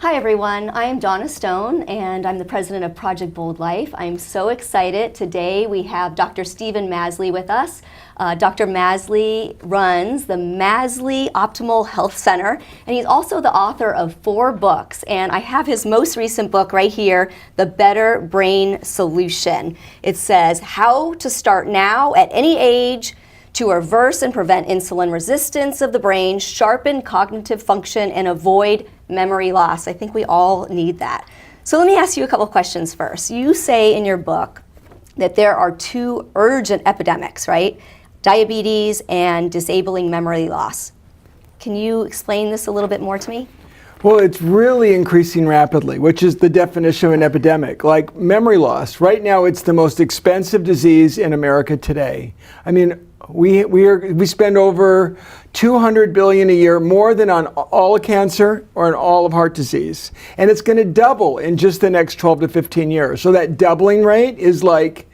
Hi everyone, I am Donna Stone and I'm the president of Project Bold Life. I'm so excited. Today we have Dr. Stephen Masley with us. Dr. Masley runs the Masley Optimal Health Center, and he's also the author of 4 books. And I have his most recent book right here, The Better Brain Solution. It says how to start now at any age to reverse and prevent insulin resistance of the brain, sharpen cognitive function, and avoid memory loss. I think we all need that. So let me ask you a couple questions first. You say in your book that there are 2 urgent epidemics, right? Diabetes and disabling memory loss. Can you explain this a little bit more to me? Well, it's really increasing rapidly, which is the definition of an epidemic. Like memory loss, right now it's the most expensive disease in America today. I mean, we spend over $200 billion a year, more than on all of cancer or on all of heart disease. And it's going to double in just the next 12 to 15 years. So that doubling rate is like,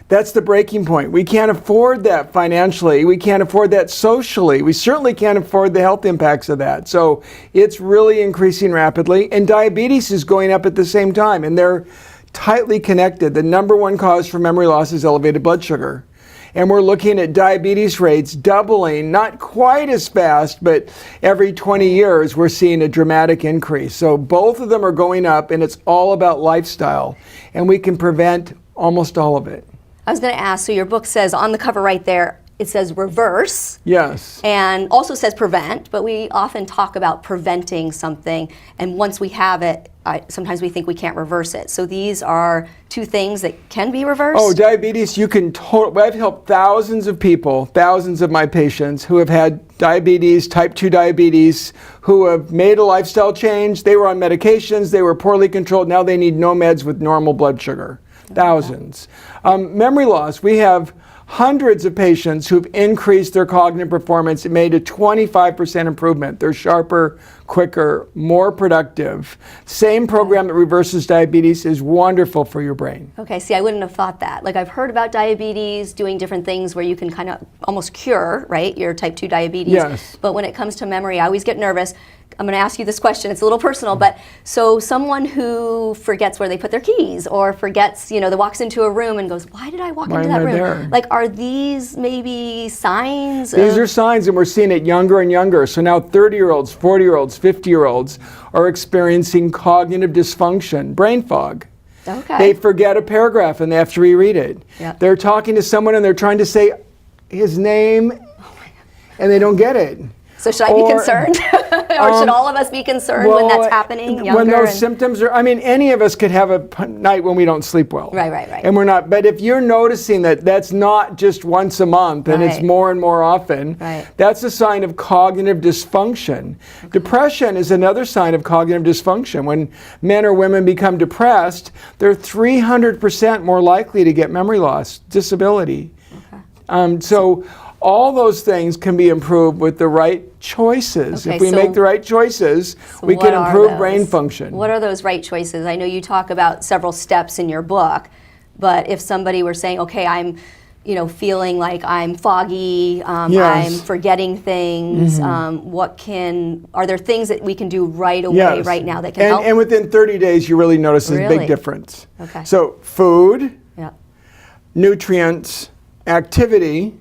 that's the breaking point. We can't afford that financially. We can't afford that socially. We certainly can't afford the health impacts of that. So it's really increasing rapidly. And diabetes is going up at the same time. And they're tightly connected. The number one cause for memory loss is elevated blood sugar. And we're looking at diabetes rates doubling, not quite as fast, but every 20 years we're seeing a dramatic increase. So both of them are going up, and it's all about lifestyle. And we can prevent almost all of it. I was going to ask, so your book says on the cover right there, it says reverse. Yes. And also says prevent, but we often talk about preventing something, and once we have it, sometimes we think we can't reverse it. So these are 2 things that can be reversed? Oh, diabetes, you can I've helped thousands of people, thousands of my patients who have had diabetes, type 2 diabetes, who have made a lifestyle change. They were on medications, they were poorly controlled, now they need no meds with normal blood sugar. Thousands. Memory loss, we have hundreds of patients who've increased their cognitive performance and made a 25% improvement. They're sharper, quicker, more productive. Same program that reverses diabetes is wonderful for your brain. Okay, see, I wouldn't have thought that. Like, I've heard about diabetes, doing different things where you can kind of almost cure, right, your type 2 diabetes. Yes. But when it comes to memory, I always get nervous. I'm going to ask you this question. It's a little personal, but so someone who forgets where they put their keys, or forgets, that walks into a room and goes, why did I walk into that room? There? Like, are these maybe signs? These are signs, and we're seeing it younger and younger. So now 30-year-olds, 40-year-olds, 50-year-olds are experiencing cognitive dysfunction, brain fog. Okay. They forget a paragraph and they have to reread it. Yep. They're talking to someone and they're trying to say his name and they don't get it. So should I be concerned? Or should all of us be concerned when that's happening? When those symptoms are, any of us could have a night when we don't sleep well. Right. And we're not, but if you're noticing that that's not just once a month and it's more and more often, that's a sign of cognitive dysfunction. Okay. Depression is another sign of cognitive dysfunction. When men or women become depressed, they're 300% more likely to get memory loss, disability. Okay. So all those things can be improved with the right choices. Okay, if we make the right choices, we can improve brain function. What are those right choices? I know you talk about several steps in your book, but if somebody were saying, okay, I'm feeling like I'm foggy, I'm forgetting things, are there things that we can do right away, right now that can help? And within 30 days, you really notice a big difference. Okay. So food, nutrients, activity,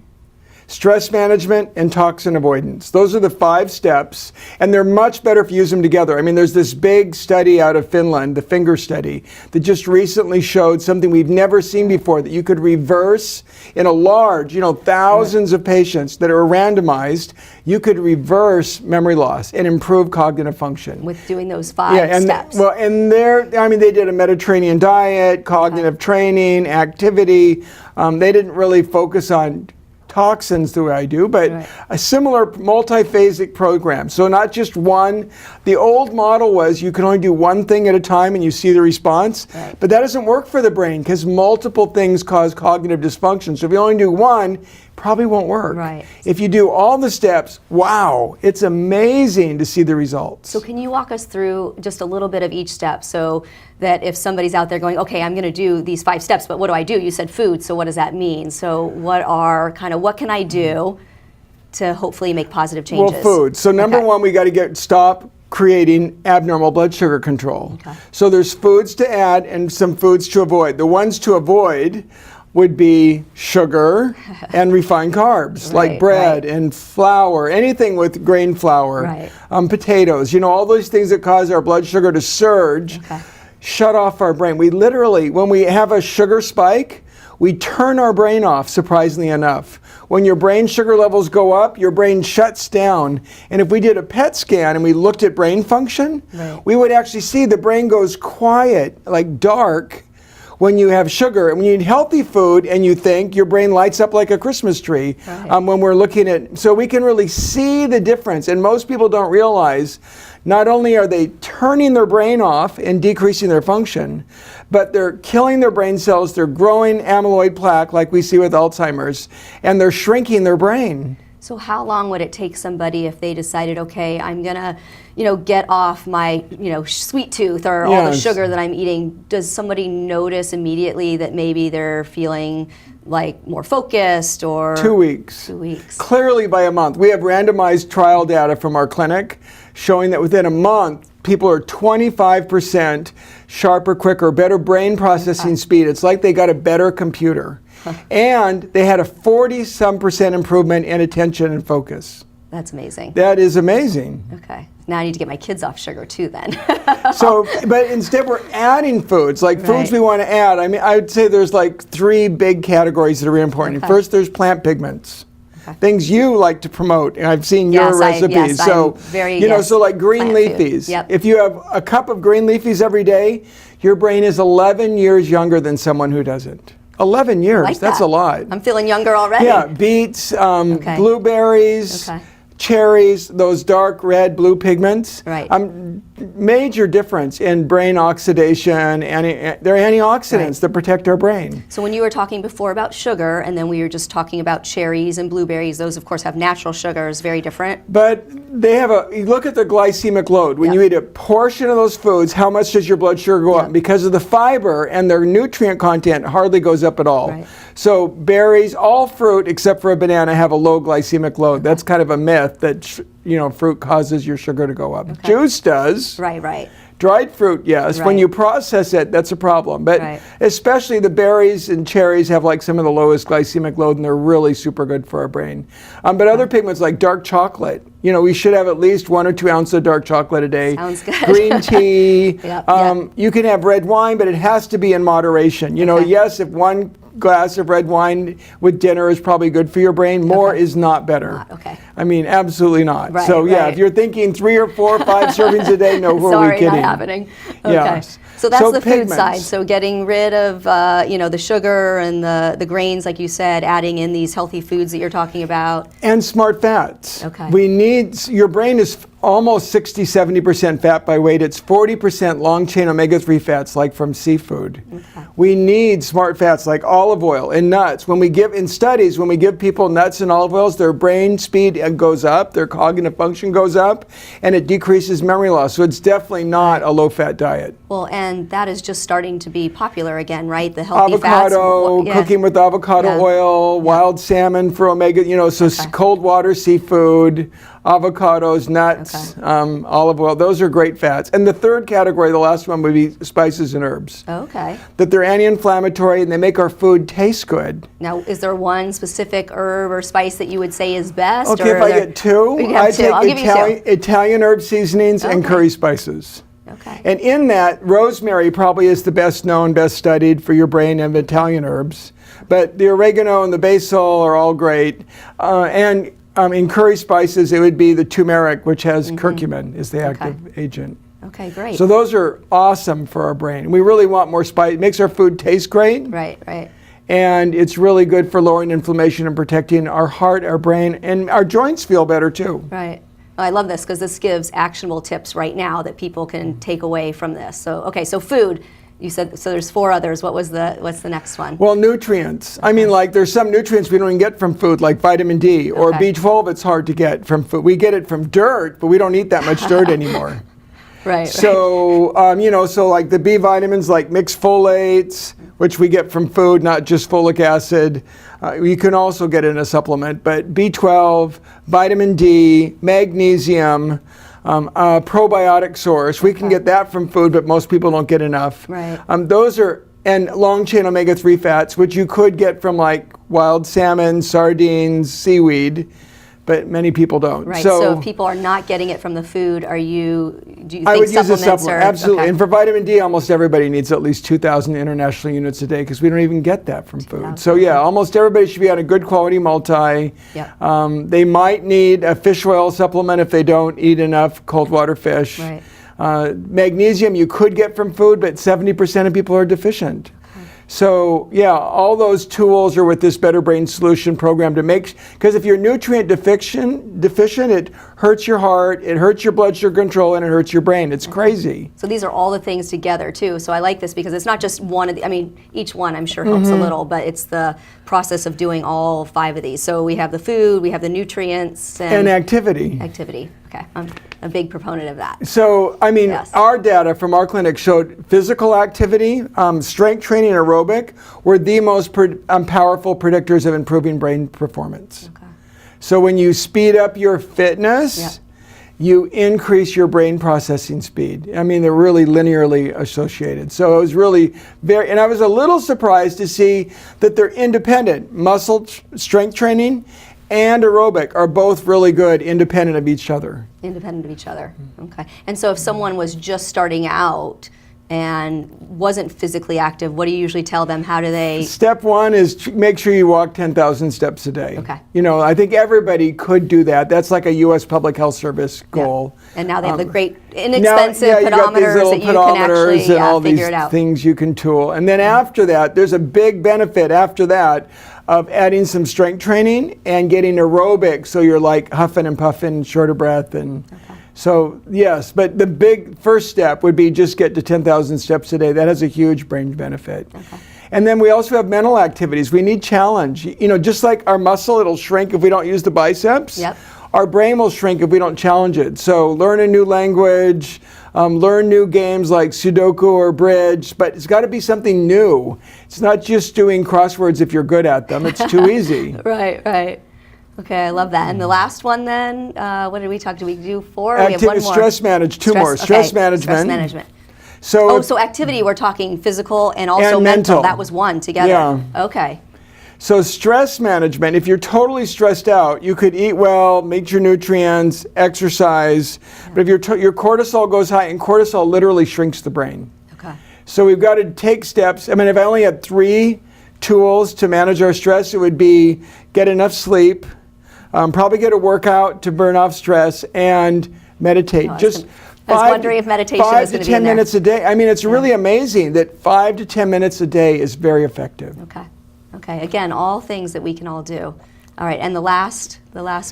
stress management, and toxin avoidance. Those are the 5 steps, and they're much better if you use them together. There's this big study out of Finland, the finger study, that just recently showed something we've never seen before, that you could reverse in a large, thousands of patients that are randomized, you could reverse memory loss and improve cognitive function. With doing those 5 steps. They did a Mediterranean diet, cognitive training, activity. They didn't really focus on toxins the way I do, but a similar multiphasic program. So not just one. The old model was you can only do one thing at a time and you see the response, but that doesn't work for the brain because multiple things cause cognitive dysfunction. So if you only do one, probably won't work. Right. If you do all the steps, wow, it's amazing to see the results. So can you walk us through just a little bit of each step so that if somebody's out there going, okay, I'm going to do these 5 steps, but what do I do? You said food, so what does that mean? So what can I do to hopefully make positive changes? Well, food. So number one, we got to stop creating abnormal blood sugar control. Okay. So there's foods to add and some foods to avoid. The ones to avoid would be sugar and refined carbs, like bread and flour, anything with grain flour, potatoes, all those things that cause our blood sugar to surge, shut off our brain. We literally, when we have a sugar spike, we turn our brain off, surprisingly enough. When your brain sugar levels go up, your brain shuts down. And if we did a PET scan and we looked at brain function, we would actually see the brain goes quiet, like dark, when you have sugar. And when you eat healthy food and you think, your brain lights up like a Christmas tree when we're looking at, so we can really see the difference. And most people don't realize, not only are they turning their brain off and decreasing their function, but they're killing their brain cells, they're growing amyloid plaque like we see with Alzheimer's, and they're shrinking their brain. So how long would it take somebody if they decided, okay, I'm gonna, get off my, sweet tooth or all the sugar that I'm eating? Does somebody notice immediately that maybe they're feeling like more focused or? 2 weeks. 2 weeks. Clearly by a month. We have randomized trial data from our clinic showing that within a month, people are 25% sharper, quicker, better brain processing speed. It's like they got a better computer. And they had a 40-some% improvement in attention and focus. That's amazing. That is amazing. Okay. Now I need to get my kids off sugar too then. So, but instead we're adding foods, like foods we want to add. I mean, I would say there's like 3 big categories that are really important. First, there's plant pigments. Things you like to promote, and I've seen your recipes. So, so like green leafies. If you have a cup of green leafies every day, your brain is 11 years younger than someone who doesn't. 11 years, that's a lot. I'm feeling younger already. Yeah, beets, blueberries, cherries, those dark red, blue pigments. Major difference in brain oxidation. They're antioxidants that protect our brain. So when you were talking before about sugar, and then we were just talking about cherries and blueberries, those of course have natural sugars, very different. But they have you look at the glycemic load. When you eat a portion of those foods, how much does your blood sugar go up? Because of the fiber and their nutrient content hardly goes up at all. So berries, all fruit except for a banana have a low glycemic load. That's kind of a myth that fruit causes your sugar to go up. Juice does. Dried fruit, yes. When you process it, that's a problem. But especially the berries and cherries have like some of the lowest glycemic load, and they're really super good for our brain. But other pigments like dark chocolate, we should have at least 1 or 2 ounces of dark chocolate a day. Sounds good. Green tea. You can have red wine, but it has to be in moderation. Yes, if 1 glass of red wine with dinner is probably good for your brain, more is not better. I mean, absolutely not. So if you're thinking 3 or 4 or 5 servings a day, no, who are we kidding? Sorry, not happening. So that's the food side. So getting rid of the sugar and the grains, like you said, adding in these healthy foods that you're talking about. And smart fats. We need, your brain is almost 60-70% fat by weight. It's 40% long-chain omega-3 fats, like from seafood. We need smart fats like olive oil and nuts. When we give, in studies, when we give people nuts and olive oils, their brain speed goes up, their cognitive function goes up, and it decreases memory loss. So it's definitely not a low-fat diet. Well, and that is just starting to be popular again, right? The healthy avocado, fats. Cooking with avocado oil, wild salmon for omega, so cold water seafood, avocados, nuts, olive oil. Those are great fats. And the third category, the last one, would be spices and herbs. That they're anti-inflammatory and they make our food taste good. Now, is there one specific herb or spice that you would say is best? Okay, if I get 2, I take Italian herb seasonings and curry spices. And in that, rosemary probably is the best known, best studied for your brain and Italian herbs. But the oregano and the basil are all great. In curry spices, it would be the turmeric, which has curcumin is the active agent. Okay, great. So those are awesome for our brain. We really want more spice. It makes our food taste great. And it's really good for lowering inflammation and protecting our heart, our brain, and our joints feel better too. I love this because this gives actionable tips right now that people can take away from this. So, so food. You said, so there's 4 others. What's the next one? Well, nutrients. I mean, like there's some nutrients we don't even get from food, like vitamin D or B12. It's hard to get from food. We get it from dirt, but we don't eat that much dirt anymore. So, so like the B vitamins, like mixed folates, which we get from food, not just folic acid. You can also get it in a supplement, but B12, vitamin D, magnesium, a probiotic source. We can get that from food, but most people don't get enough. Right. Those are, and long-chain omega-3 fats, which you could get from like wild salmon, sardines, seaweed, but many people don't. Right. So if people are not getting it from the food, do you think I would use a supplements supplement, are absolutely. okay. And for vitamin D, almost everybody needs at least 2,000 international units a day because we don't even get that from food. So yeah, almost everybody should be on a good quality multi. Yep. They might need a fish oil supplement if they don't eat enough cold water fish. Right. Magnesium you could get from food, but 70% of people are deficient. So yeah, all those tools are with this Better Brain Solution program to make, because if you're nutrient deficient, it hurts your heart, it hurts your blood sugar control, and it hurts your brain. It's crazy. So these are all the things together too. So I like this because it's not just one of the, I mean, each one I'm sure helps a little, but it's the process of doing all 5 of these. So we have the food, we have the nutrients, And activity. Activity. Okay, I'm a big proponent of that. So, I mean, our data from our clinic showed physical activity, strength training, aerobic were the most powerful predictors of improving brain performance. Okay. So when you speed up your fitness, you increase your brain processing speed. I mean, they're really linearly associated. So it was really and I was a little surprised to see that they're independent. Muscle strength training and aerobic are both really good, independent of each other. Independent of each other. Okay. And so if someone was just starting out and wasn't physically active, what do you usually tell them? How do they? Step 1 is make sure you walk 10,000 steps a day. Okay. You know, I think everybody could do that. That's like a U.S. Public Health Service goal. And now they have the great inexpensive you got these pedometers little that you can actually and all figure these it out. things you can tool. And then after that, there's a big benefit after that of adding some strength training and getting aerobic, so you're like huffing and puffing, short of breath. And so, yes, but the big first step would be just get to 10,000 steps a day. That has a huge brain benefit. And then we also have mental activities. We need challenge. You know, just like our muscle, it'll shrink if we don't use the biceps. Our brain will shrink if we don't challenge it. So learn a new language, learn new games like Sudoku or Bridge, but it's got to be something new. It's not just doing crosswords if you're good at them. It's too easy. Right. Okay, I love that. And the last one then, what did we talk? Did we do 4? We have one more. Stress management. Two more. Stress management. So activity, we're talking physical and also mental. That was one together. Yeah. Okay. So stress management, if you're totally stressed out, you could eat well, make your nutrients, exercise. But if your cortisol goes high, and cortisol literally shrinks the brain. Okay. So we've got to take steps. I mean, if I only had 3 tools to manage our stress, it would be get enough sleep, probably get a workout to burn off stress, and meditate. I was wondering if meditation was going to be 5 to 10 minutes a day. I mean, it's really amazing that 5 to 10 minutes a day is very effective. Okay. Again, all things that we can all do. All right. And the last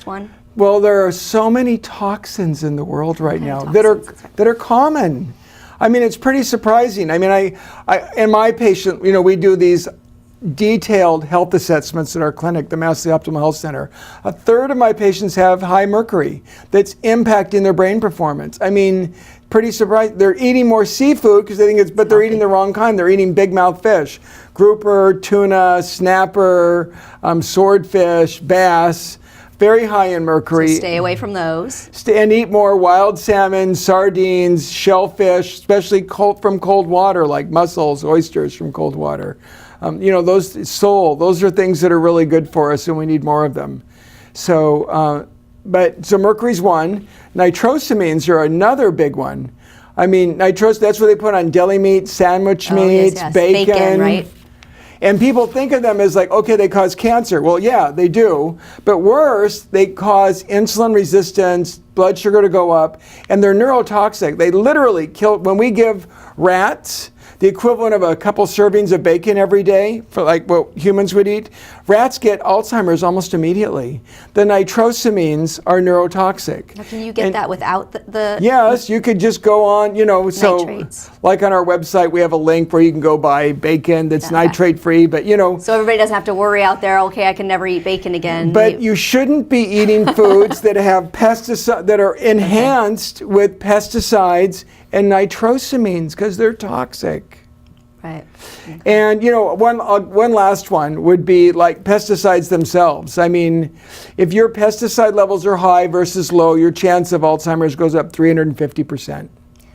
one. Well, there are so many toxins in the world right now that are common. I mean, it's pretty surprising. I mean, I in my patient, you know, we do these detailed health assessments at our clinic, the Masley Optimal Health Center. A third of my patients have high mercury that's impacting their brain performance. I mean, pretty surprised. They're eating more seafood because they think it's, but they're eating the wrong kind. They're eating big mouth fish, grouper, tuna, snapper, swordfish, bass. Very high in mercury. So stay away from those. And eat more wild salmon, sardines, shellfish, especially from cold water, like mussels, oysters from cold water. You know, those are things that are really good for us, and we need more of them. So, so mercury's one. Nitrosamines are another big one. I mean, that's what they put on deli meat, sandwich meats, bacon, right? And people think of them as like, okay, they cause cancer. Well, yeah, they do. But worse, they cause insulin resistance, blood sugar to go up, and they're neurotoxic. They literally kill, when we give rats the equivalent of a couple servings of bacon every day for like what humans would eat, rats get Alzheimer's almost immediately. The nitrosamines are neurotoxic. Now, can you get that without the Yes, you could just go on, you know, so nitrates? Like on our website, we have a link where you can go buy bacon that's nitrate free, but you know. So everybody doesn't have to worry out there, okay, I can never eat bacon again. But you shouldn't be eating foods that have pesticides, that are enhanced with pesticides and nitrosamines because they're toxic. Right. Okay. And one last one would be like pesticides themselves. I mean, if your pesticide levels are high versus low, your chance of Alzheimer's goes up 350%.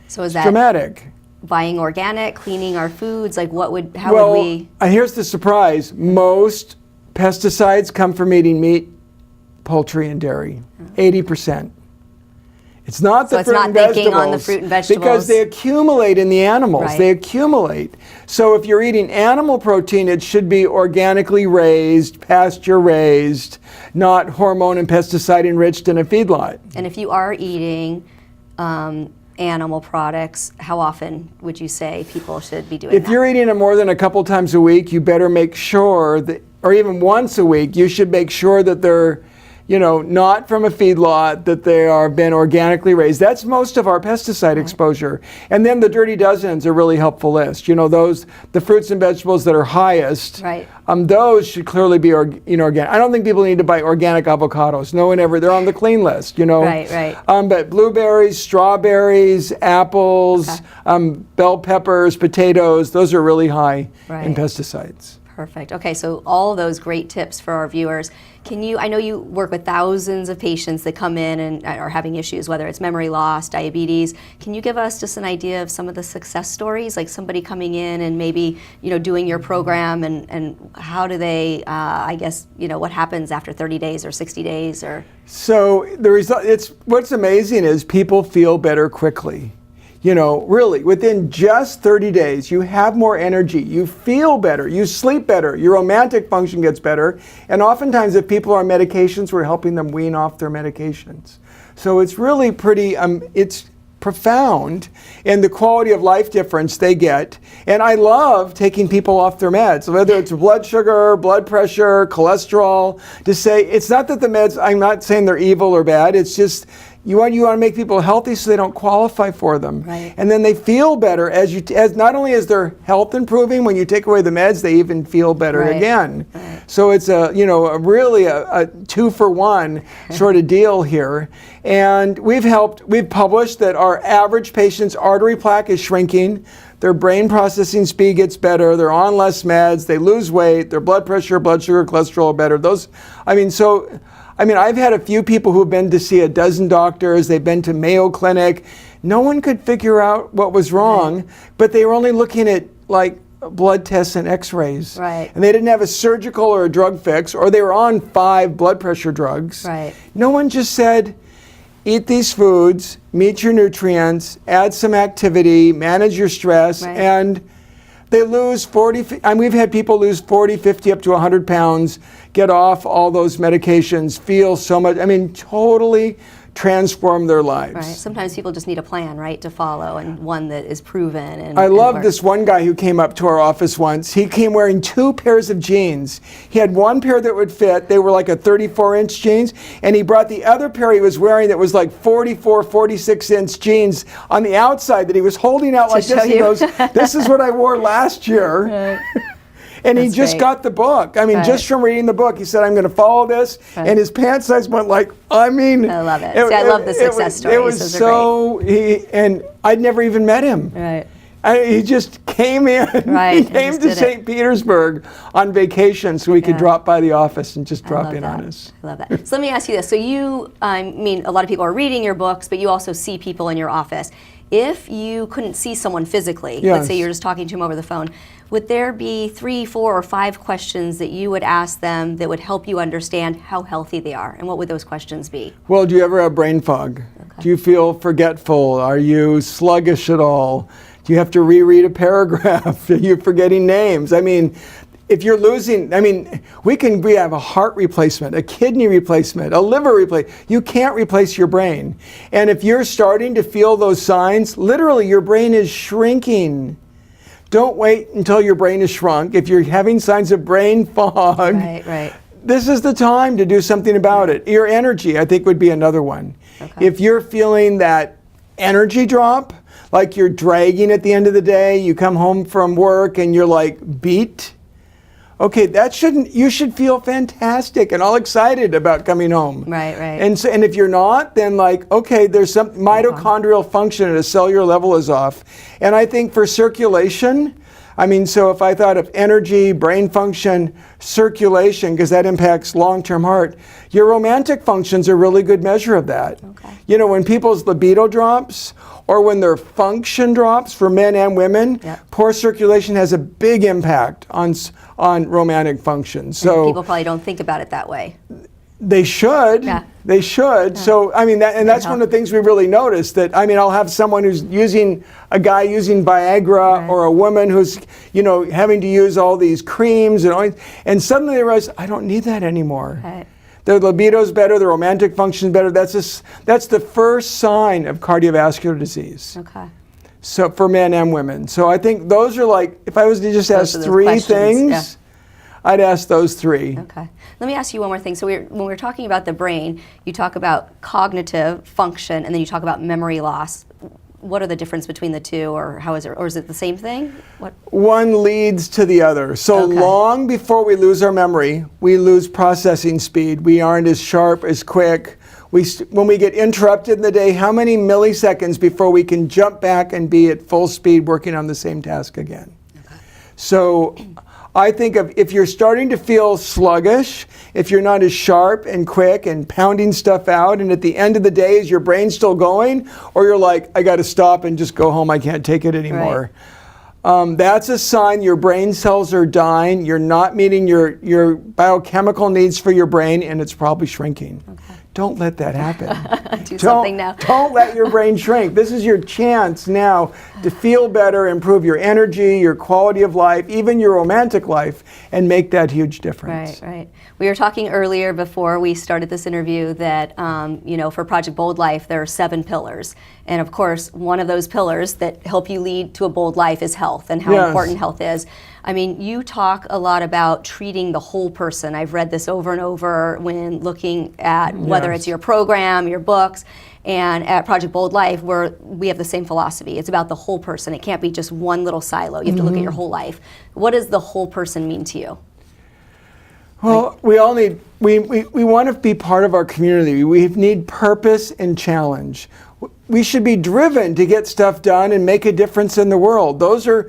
So is that dramatic? Buying organic, cleaning our foods? Like how would we? Here's the surprise. Most pesticides come from eating meat, poultry, and dairy. 80%. It's not the fruit and vegetables. Thinking on the fruit and vegetables. Because they accumulate in the animals. Right. They accumulate. So if you're eating animal protein, it should be organically raised, pasture raised, not hormone and pesticide enriched in a feedlot. And if you are eating animal products, how often would you say people should be doing that? If you're eating them more than a couple times a week, you better make sure that, or even once a week, you should make sure that they're not from a feedlot, that they are been organically raised. That's most of our pesticide exposure. And then the dirty dozens are a really helpful list. The fruits and vegetables that are highest, right. Those should clearly be organic. I don't think people need to buy organic avocados. No one ever, they're on the clean list, Right, right. But blueberries, strawberries, apples, bell peppers, potatoes, those are really high in pesticides. Perfect. Okay, so all of those great tips for our viewers. I know you work with thousands of patients that come in and are having issues, whether it's memory loss, diabetes. Can you give us just an idea of some of the success stories, like somebody coming in and maybe, doing your program, and how do they, what happens after 30 days or 60 days or? So what's amazing is people feel better quickly. Really, within just 30 days, you have more energy, you feel better, you sleep better, your romantic function gets better, and oftentimes if people are on medications, we're helping them wean off their medications. So it's really pretty, it's profound in the quality of life difference they get. And I love taking people off their meds, whether it's blood sugar, blood pressure, cholesterol, to say, it's not that the meds, I'm not saying they're evil or bad, it's just, you want to make people healthy so they don't qualify for them. Right. And then they feel better as not only is their health improving, when you take away the meds, they even feel better again. Right. So it's really a 2-for-1 sort of deal here. And we've published that our average patient's artery plaque is shrinking, their brain processing speed gets better, they're on less meds, they lose weight, their blood pressure, blood sugar, cholesterol are better. I've had a few people who've been to see a dozen doctors, they've been to Mayo Clinic. No one could figure out what was wrong, but they were only looking at blood tests and x-rays. Right. And they didn't have a surgical or a drug fix, or they were on 5 blood pressure drugs. Right. No one just said, eat these foods, meet your nutrients, add some activity, manage your stress, and they lose 40, we've had people lose 40, 50, up to 100 pounds, get off all those medications, feel so much, totally transform their lives. Right. Sometimes people just need a plan, right, to follow, and one that is proven. I love this one guy who came up to our office once. He came wearing 2 pairs of jeans. He had one pair that would fit. They were like a 34-inch jeans. And he brought the other pair he was wearing that was like 44, 46-inch jeans on the outside that he was holding out like this. He goes, this is what I wore last year. And he just got the book. Just from reading the book, he said, I'm going to follow this. And his pant size went I love it. I love the success stories. It was and I'd never even met him. Right. He just came in. Right. He came to St. Petersburg on vacation so he could drop by the office and just drop in on us. I love that. So let me ask you this. So a lot of people are reading your books, but you also see people in your office. If you couldn't see someone physically, let's say you're just talking to them over the phone, would there be 3, 4, or 5 questions that you would ask them that would help you understand how healthy they are? And what would those questions be? Well, do you ever have brain fog? Okay. Do you feel forgetful? Are you sluggish at all? Do you have to reread a paragraph? Are you forgetting names? If you're losing, we have a heart replacement, a kidney replacement, a liver replacement. You can't replace your brain. And if you're starting to feel those signs, literally your brain is shrinking. Don't wait until your brain is shrunk. If you're having signs of brain fog, this is the time to do something about it. Your energy, I think, would be another one. Okay. If you're feeling that energy drop, like you're dragging at the end of the day, you come home from work and you're beat. Okay, you should feel fantastic and all excited about coming home. Right. And if you're not, then there's some mitochondrial function at a cellular level is off. And I think for circulation, I mean, so if I thought of energy, brain function, circulation, because that impacts long-term heart, your romantic function's a really good measure of that. Okay. You know, when people's libido drops, or when their function drops for men and women, Yep. poor circulation has a big impact on romantic function. So People probably don't think about it that way. they should. Yeah. They should. So I mean, that's one of the things we really notice. That I mean, I'll have someone who's a guy using Viagra, Right. or a woman who's having to use all these creams and suddenly they realize I don't need that anymore. Right. Their libido's better, their romantic function's better. That's the first sign of cardiovascular disease. Okay. So for men and women. So I think those are like, if I was to just ask are those three questions, things, yeah. I'd ask those three. Okay. Let me ask you one more thing. So when we're talking about the brain, you talk about cognitive function, and then you talk about memory loss. What are the difference between the two, or how is it, or is it the same thing? What? One leads to the other. So Okay. long before we lose our memory, we lose processing speed. We aren't as sharp, as quick. When we get interrupted in the day, how many milliseconds before we can jump back and be at full speed working on the same task again? Okay. So I think if you're starting to feel sluggish, if you're not as sharp and quick and pounding stuff out, and at the end of the day, is your brain still going? Or you're like, I got to stop and just go home, I can't take it anymore. Right. That's a sign your brain cells are dying, you're not meeting your biochemical needs for your brain, and it's probably shrinking. Okay. Don't let that happen. Something now. Don't let your brain shrink. This is your chance now to feel better, improve your energy, your quality of life, even your romantic life, and make that huge difference. Right, right. We were talking earlier before we started this interview that, for Project Bold Life, there are 7 pillars. And of course, one of those pillars that help you lead to a bold life is health, and how Yes. important health is. I mean, you talk a lot about treating the whole person. I've read this over and over when looking at whether Yes. it's your program, your books, and at Project Bold Life, where we have the same philosophy. It's about the whole person. It can't be just one little silo. You have to look at your whole life. What does the whole person mean to you? Well, we all need, we want to be part of our community. We need purpose and challenge. We should be driven to get stuff done and make a difference in the world. Those are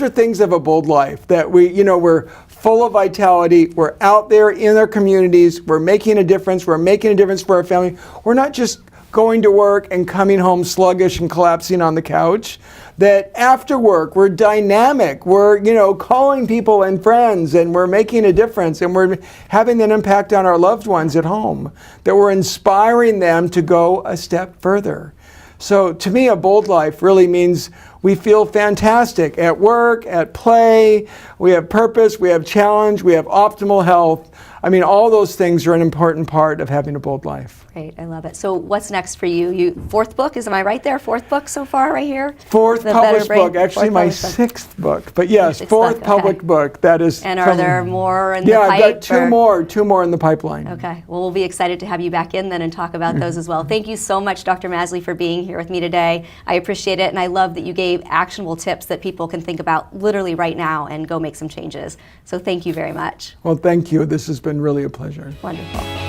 things of a bold life, that we're full of vitality. We're out there in our communities. We're making a difference. We're making a difference for our family. We're not just going to work and coming home sluggish and collapsing on the couch. That after work, we're dynamic. We're, calling people and friends, and we're making a difference, and we're having an impact on our loved ones at home. That we're inspiring them to go a step further. So to me, a bold life really means we feel fantastic at work, at play, we have purpose, we have challenge, we have optimal health. I mean, all those things are an important part of having a bold life. Great, I love it. So what's next for you? Fourth book, am I right there? Fourth book so far right here? Fourth The published Better Brain? book, actually Fourth my published book. 6th book. But yes, Sixth fourth book, public okay. book. That is. And are there more in the Yeah, pipe? I've got two more in the pipeline. Okay, well, we'll be excited to have you back in then and talk about those as well. Thank you so much, Dr. Masley, for being here with me today. I appreciate it, and I love that you gave actionable tips that people can think about literally right now and go make some changes. So thank you very much. Well, thank you. This has been really a pleasure. Wonderful.